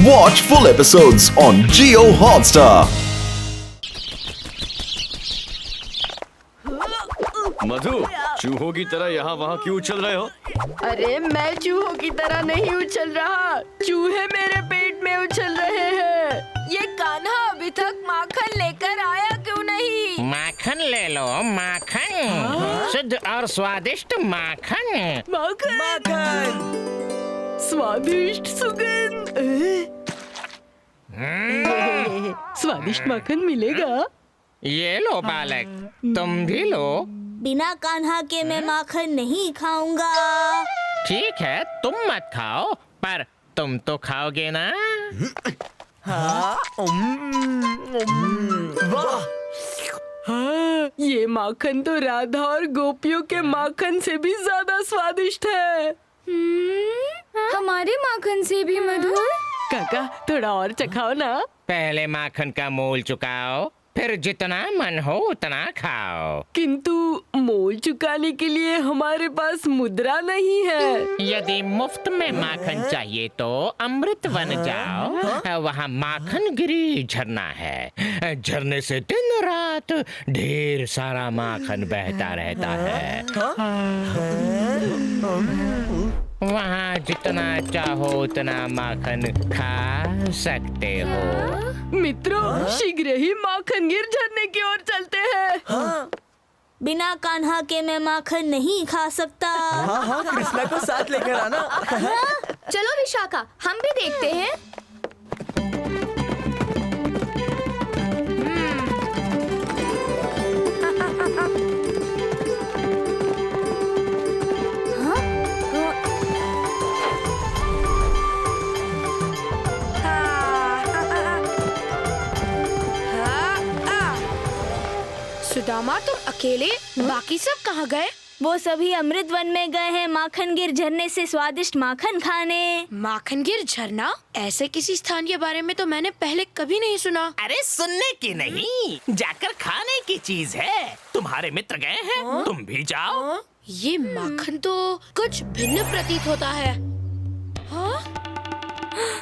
Watch full episodes on Jio Hotstar. मधु, चूहों की तरह यहाँ वहाँ क्यों उछल रहे हो? अरे मैं चूहों की तरह नहीं उछल रहा, चूहे मेरे पेट में उछल रहे हैं। ये कान्हा अभी तक माखन लेकर आया क्यों नहीं? माखन ले लो, माखन। शुद्ध और स्वादिष्ट माखन। माखन स्वादिष्ट सुगंध। स्वादिष्ट माखन मिलेगा? ये लो बालक, तुम भी लो। बिना कान्हा के मैं माखन नहीं खाऊंगा। ठीक है, तुम मत खाओ, पर तुम तो खाओगे ना? वाह! हाँ, ये माखन तो राधा और गोपियों के माखन से भी ज्यादा स्वादिष्ट है। हमारे माखन से भी मधुर। काका थोड़ा और चखाओ ना। पहले माखन का मोल चुकाओ, फिर जितना मन हो उतना खाओ। किंतु मोल चुकाने के लिए हमारे पास मुद्रा नहीं है। यदि मुफ्त में माखन चाहिए तो अमृत बन जाओ। वहाँ माखन गिरी झरना है। झरने से दिन रात ढेर सारा माखन बहता रहता है। वहाँ जितना चाहो उतना माखन खा सकते हो। मित्रों, शीघ्र ही माखन गिर झरने की ओर चलते हैं। बिना कान्हा के मैं माखन नहीं खा सकता। हाँ, कृष्णा को साथ लेकर आना। चलो विशाखा, हम भी देखते हैं। सुदामा, तुम अकेले? बाकी सब कहाँ गए? वो सभी अमृत वन में गए हैं माखन गिर झरने से स्वादिष्ट माखन खाने। माखनगिर झरना? ऐसे किसी स्थान के बारे में तो मैंने पहले कभी नहीं सुना। अरे सुनने की नहीं, जाकर खाने की चीज है। तुम्हारे मित्र गए हैं, तुम भी जाओ। ये माखन तो कुछ भिन्न प्रतीत होता है। हाँ?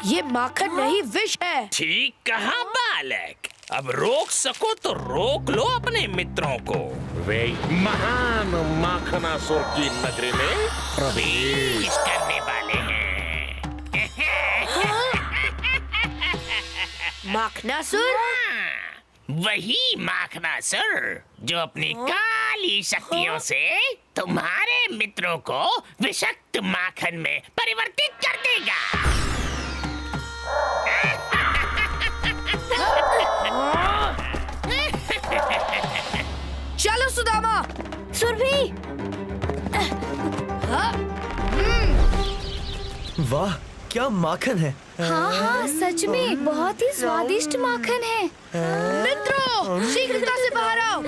ये माखन नहीं, विष है। ठीक कहा बालक। अब रोक सको तो रोक लो अपने मित्रों को। वे महान माखनासुर की नगरी में प्रवेश करने वाले हैं। माखनासुर? वही माखनासुर जो अपनी काली शक्तियों से तुम्हारे मित्रों को विषक्त माखन में परिवर्तित कर देगा। चलो सुदामा। सुरभि, वाह, क्या माखन है। हाँ हाँ, सच में बहुत ही स्वादिष्ट माखन है। मित्रों, शीघ्रता से बाहर आओ।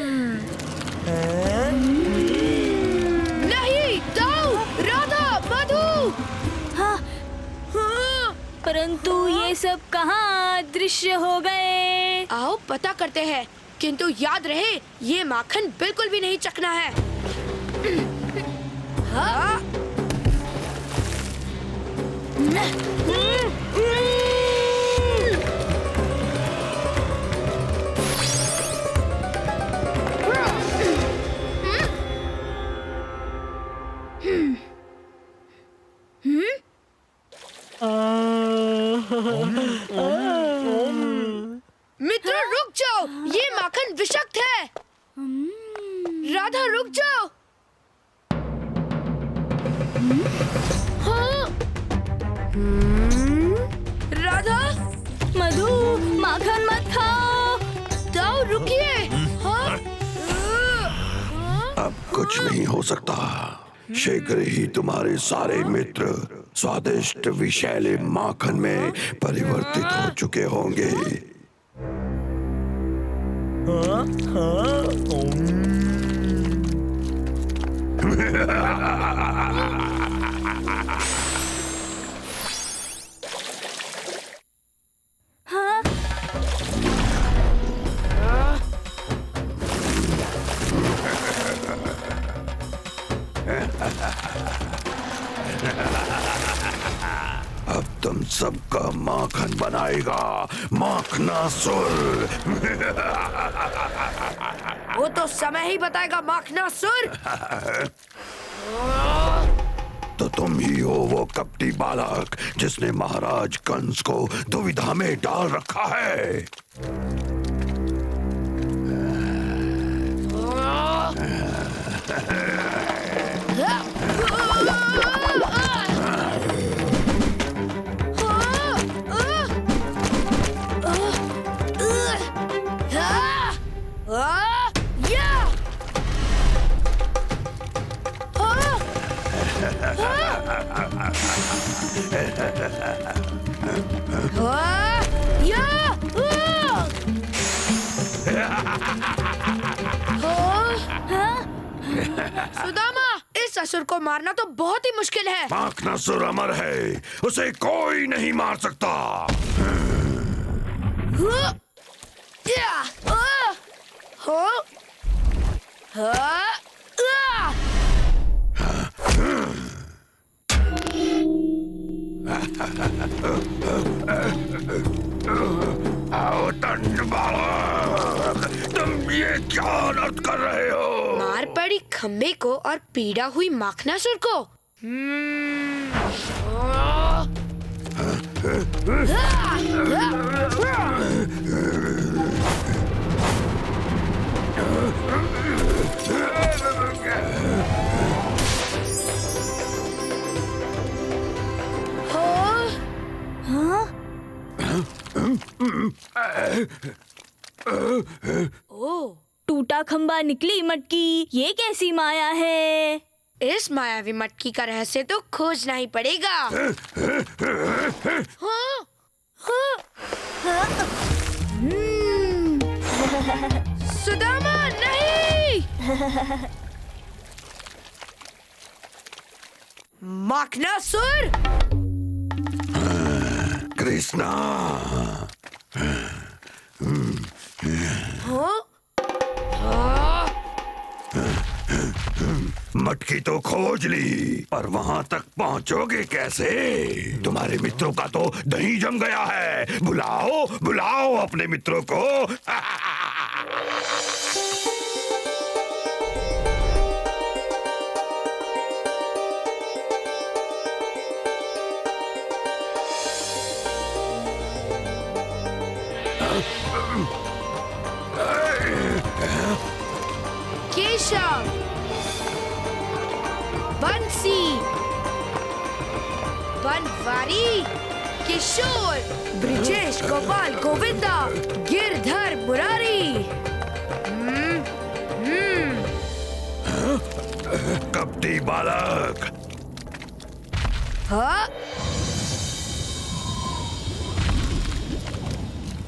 नहीं, दाऊ, राधा, मधु। हाँ, परंतु ये सब कहाँ दृश्य हो गए? आओ पता करते हैं, किंतु याद रहे ये माखन बिल्कुल भी नहीं चखना है। हाँ? मित्र रुक जाओ, ये माखन विषक्त है। राधा रुक जाओ। हाँ? राधा, मधु, माखन मत खाओ। दाऊ रुकिए। हाँ? अब कुछ नहीं हो सकता। शीघ्र ही तुम्हारे सारे मित्र स्वादिष्ट विषैले माखन में परिवर्तित हो चुके होंगे। हाँ? अब तुम सब सबका माखन बनाएगा, माखनासुर। वो तो समय ही बताएगा माखनासुर। तो तुम ही हो वो कपटी बालक जिसने महाराज कंस को दुविधा में डाल रखा है। सुदामा, इस असुर को मारना तो बहुत ही मुश्किल है। माखनासुर अमर है, उसे कोई नहीं मार सकता। आओ दंड बालक, तुम ये क्या अनर्थ कर रहे हो? मार पड़ी खम्बे को और पीड़ा हुई माखनासुर को। टूटा खंबा निकली मटकी, ये कैसी माया है? इस मायावी मटकी का रहस्य तो खोजना ही पड़ेगा। सुदामा नहीं! माखनासुर! कृष्णा, मटकी तो खोज ली, पर वहां तक पहुंचोगे कैसे? तुम्हारे मित्रों का तो दही जम गया है। बुलाओ बुलाओ अपने मित्रों को। केशव, बंसी, बनवारी, किशोर, ब्रिजेश, गोपाल, गोविंदा, गिरधर, मुरारी। कपटी बालक, हाँ?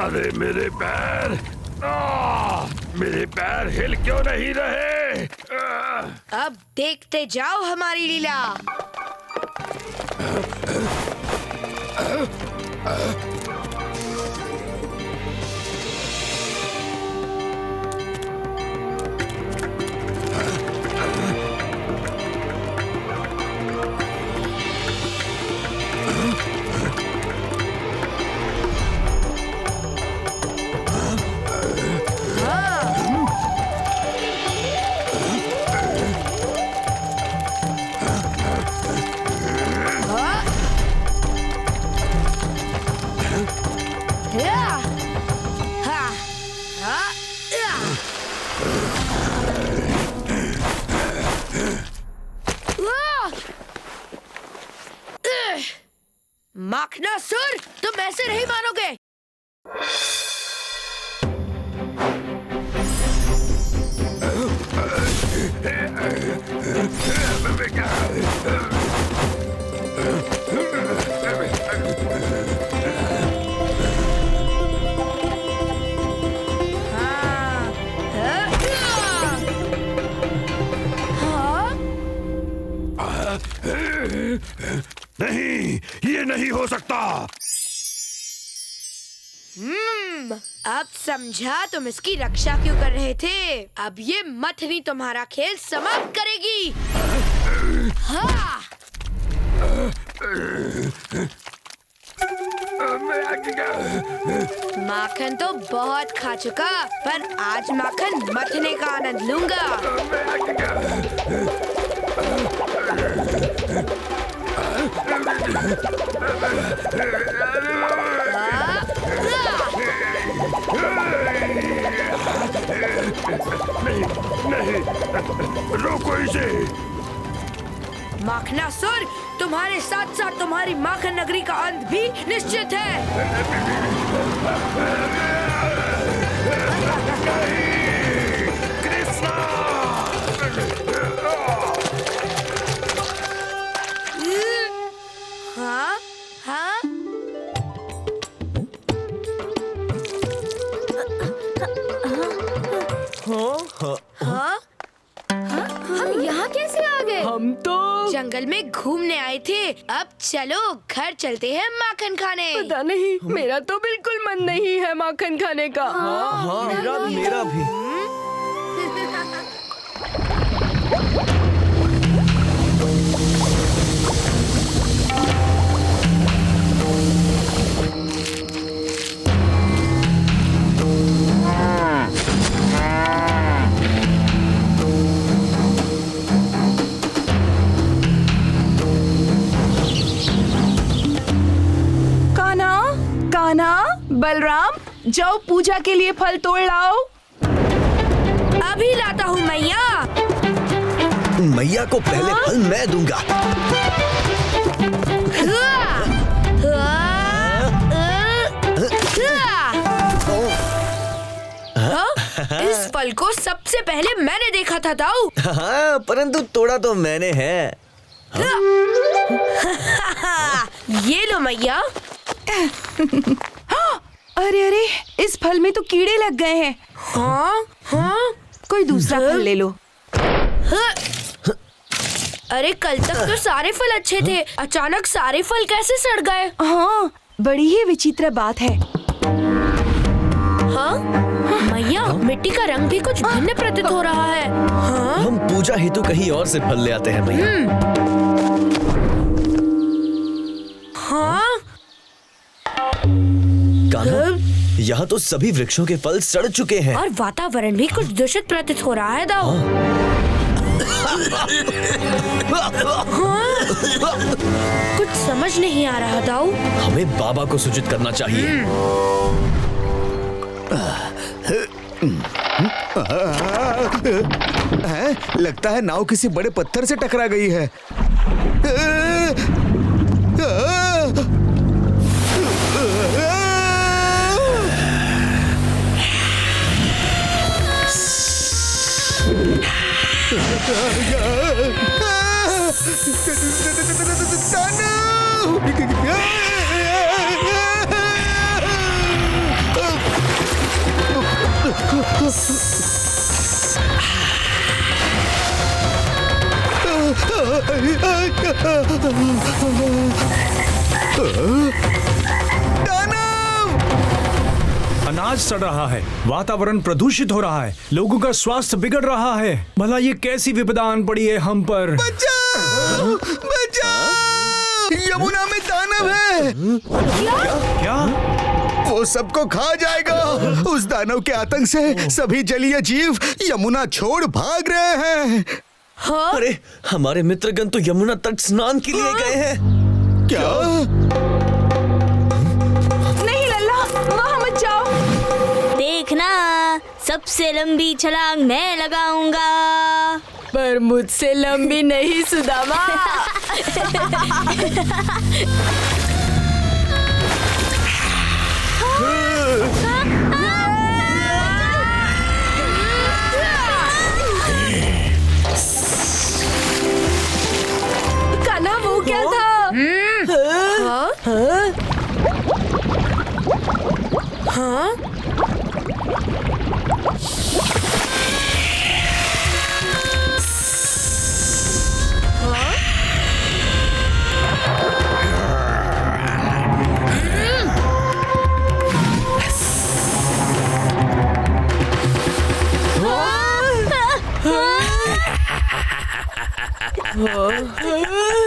अरे मेरे पैर, मेरे पैर हिल क्यों नहीं रहे? अब देखते जाओ हमारी लीला। माखनासुर, तुम ऐसे नहीं मानोगे। नहीं, ये नहीं हो सकता। अब समझा तुम इसकी रक्षा क्यों कर रहे थे। अब ये मथनी तुम्हारा खेल समाप्त करेगी। हाँ। माखन तो बहुत खा चुका, पर आज माखन मथने का आनंद लूंगा। नहीं, रोको इसे। माखनासुर, तुम्हारे साथ साथ तुम्हारी माखन नगरी का अंत भी निश्चित है। कृष्णा! हाँ? हाँ? हाँ? हम यहाँ कैसे आ गए? हम तो जंगल में घूमने आए थे। अब चलो घर चलते हैं माखन खाने। पता नहीं, मेरा तो बिल्कुल मन नहीं है माखन खाने का। हाँ मेरा भी। कान्हा, बलराम, जाओ पूजा के लिए फल तोड़ लाओ। अभी लाता हूँ मैया। मैया को पहले फल मैं दूंगा। इस फल को सबसे पहले मैंने देखा था दाऊ। हाँ, परंतु तोड़ा तो मैंने है। ये लो मैया। अरे अरे, इस फल में तो कीड़े लग गए हैं। हाँ हाँ, कोई दूसरा फल ले लो। अरे कल तक तो सारे फल अच्छे थे, अचानक सारे फल कैसे सड़ गए? हाँ, बड़ी ही विचित्र बात है। हाँ मैया, मिट्टी का रंग भी कुछ भिन्न प्रतीत हो रहा है। हाँ? हम पूजा हेतु कहीं और से फल ले आते हैं मैया। हाँ? यहाँ तो सभी वृक्षों के फल सड़ चुके हैं। और वातावरण भी कुछ दूषित प्रतीत हो रहा है दाऊ। कुछ समझ नहीं आ रहा दाऊ। हमें बाबा को सूचित करना चाहिए। लगता है नाव किसी बड़े पत्थर से टकरा गई है। अनाज सड़ रहा है, वातावरण प्रदूषित हो रहा है, लोगों का स्वास्थ्य बिगड़ रहा है। भला ये कैसी विपदा आन पड़ी है हम पर। बचाओ! बचाओ! यमुना में दानव है। क्या? वो सबको खा जाएगा। उस दानव के आतंक से सभी जलीय जीव यमुना छोड़ भाग रहे हैं। हाँ? अरे, हमारे मित्रगण तो यमुना तट स्नान के लिए गए हैं। क्या? नहीं लल्ला, वहाँ मत जाओ। देखना, सबसे लंबी छलांग मैं लगाऊंगा। पर मुझसे लंबी नहीं सुदामा। कान्हा, वो क्या था? हाँ? हाँ?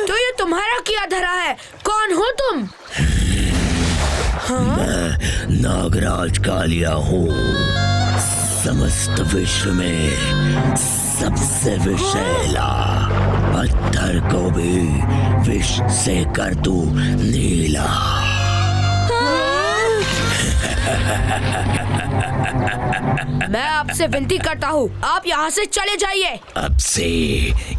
तो ये तुम्हारा क्या धरा है? कौन हो तुम? हाँ? नागराज कालिया हूँ, समस्त विश्व में सबसे विषैला, पत्थर को भी विष से कर दूं नीला। मैं आपसे विनती करता हूँ, आप यहाँ से चले जाइए। अब से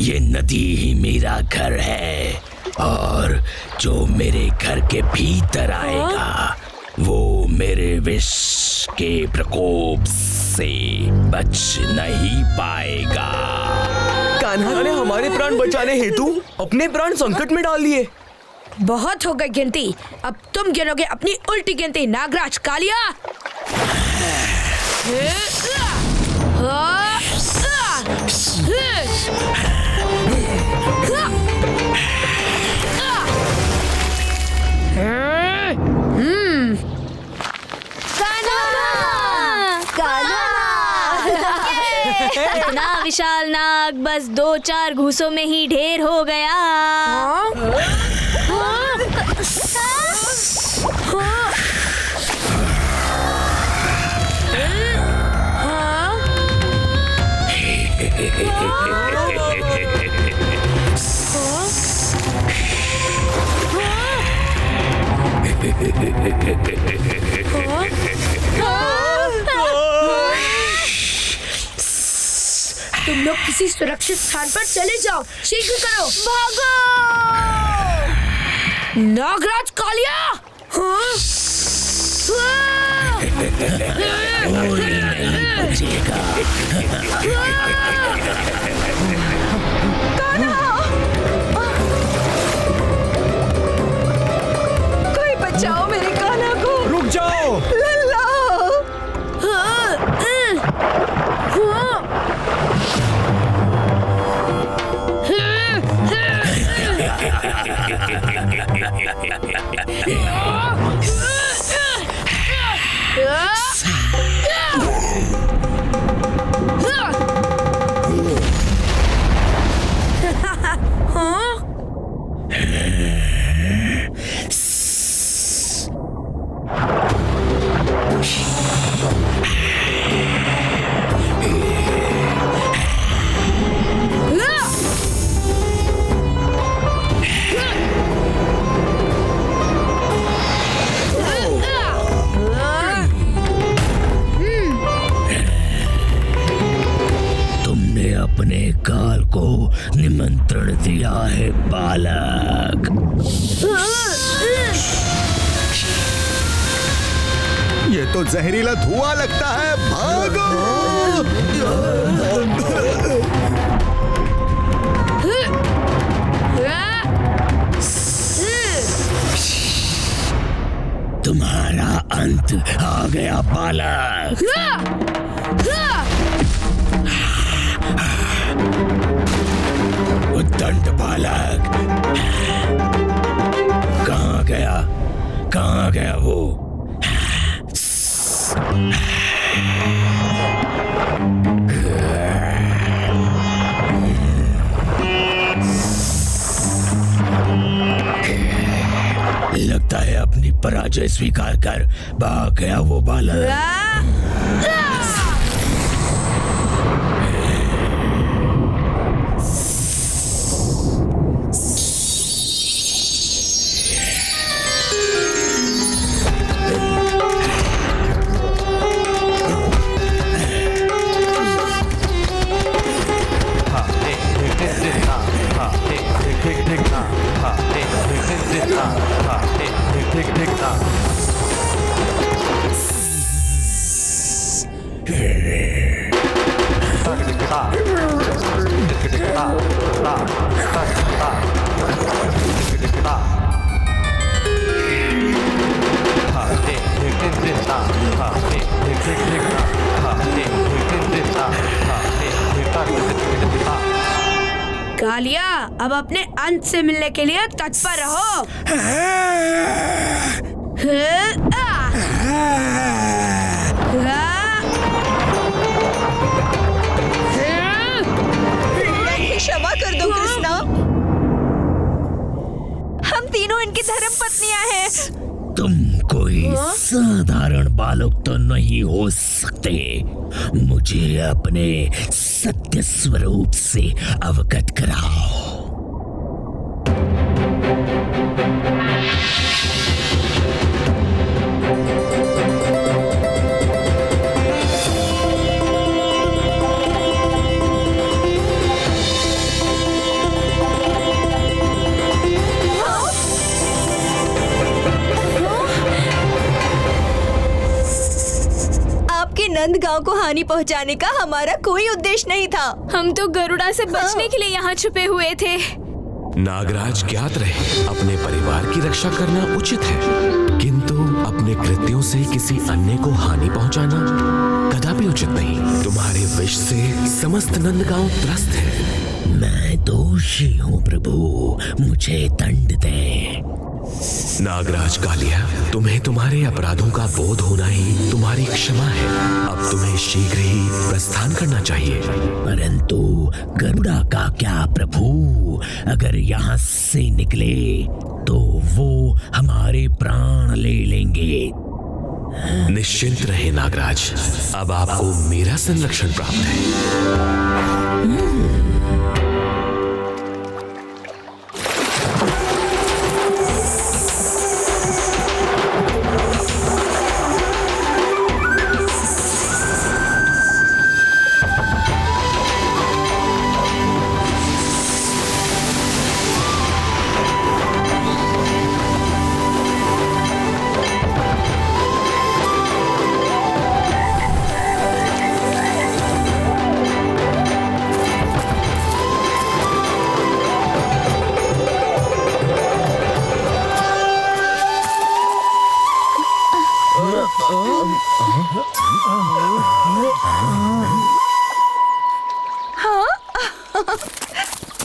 ये नदी ही मेरा घर है, और जो मेरे घर के भीतर आएगा वो मेरे विष के प्रकोप से बच नहीं पाएगा। कान्हा ने हमारे प्राण बचाने हेतु अपने प्राण संकट में डाल दिए। बहुत हो गई गिनती, अब तुम गिनोगे अपनी उल्टी गिनती नागराज कालिया। इतना विशाल नाग बस 2-4 घूसों में ही ढेर हो गया। तुम लोग किसी सुरक्षित स्थान पर चले जाओ, शीघ्र करो, भागो! नागराज कालिया। कोई नहीं बचेगा। कोई बचाओ मेरे कान्हा को। रुक जाओ। लल्ला। अपने काल को निमंत्रण दिया है बालक। ये तो जहरीला धुआं लगता है, भागो! तुम्हारा अंत आ गया बालक। उद्दंड बालक, कहाँ गया वो? लगता है अपनी पराजय स्वीकार कर भाग गया वो बालक। कालिया, अब अपने अंत से मिलने के लिए तत्पर रहो। क्षमा कर दो कृष्णा, हम तीनों इनकी धर्म पत्नियां हैं। तुम कोई कोई साधारण बालक तो नहीं हो सकते। मुझे अपने सत्य स्वरूप से अवगत कराओ। नंदगांव को हानि पहुंचाने का हमारा कोई उद्देश्य नहीं था। हम तो गरुड़ा से बचने के लिए यहाँ छुपे हुए थे। नागराज ज्ञात रहे, अपने परिवार की रक्षा करना उचित है, किंतु अपने कृत्यों से किसी अन्य को हानि पहुंचाना कदापि उचित नहीं। तुम्हारे विष से समस्त नंदगांव त्रस्त है। मैं दोषी हूँ प्रभु, मुझे दंड दें। नागराज कालिया, तुम्हें तुम्हारे अपराधों का बोध होना ही तुम्हारी क्षमा है। अब तुम्हें शीघ्र ही प्रस्थान करना चाहिए। परंतु गरुड़ा का क्या प्रभु? अगर यहाँ से निकले तो वो हमारे प्राण ले लेंगे। निश्चिंत रहे नागराज, अब आपको मेरा संरक्षण प्राप्त है।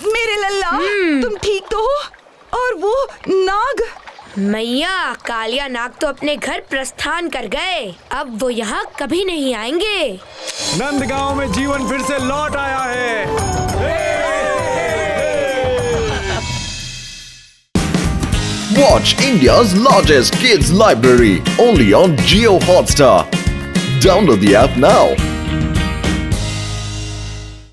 मेरे लल्ला, तुम ठीक तो हो? और वो नाग? मैया, कालिया नाग तो अपने घर प्रस्थान कर गए। अब वो यहाँ कभी नहीं आएंगे। नंदगांव में जीवन फिर से लौट आया है। Watch India's largest kids library only on Jio Hotstar. Download the app now.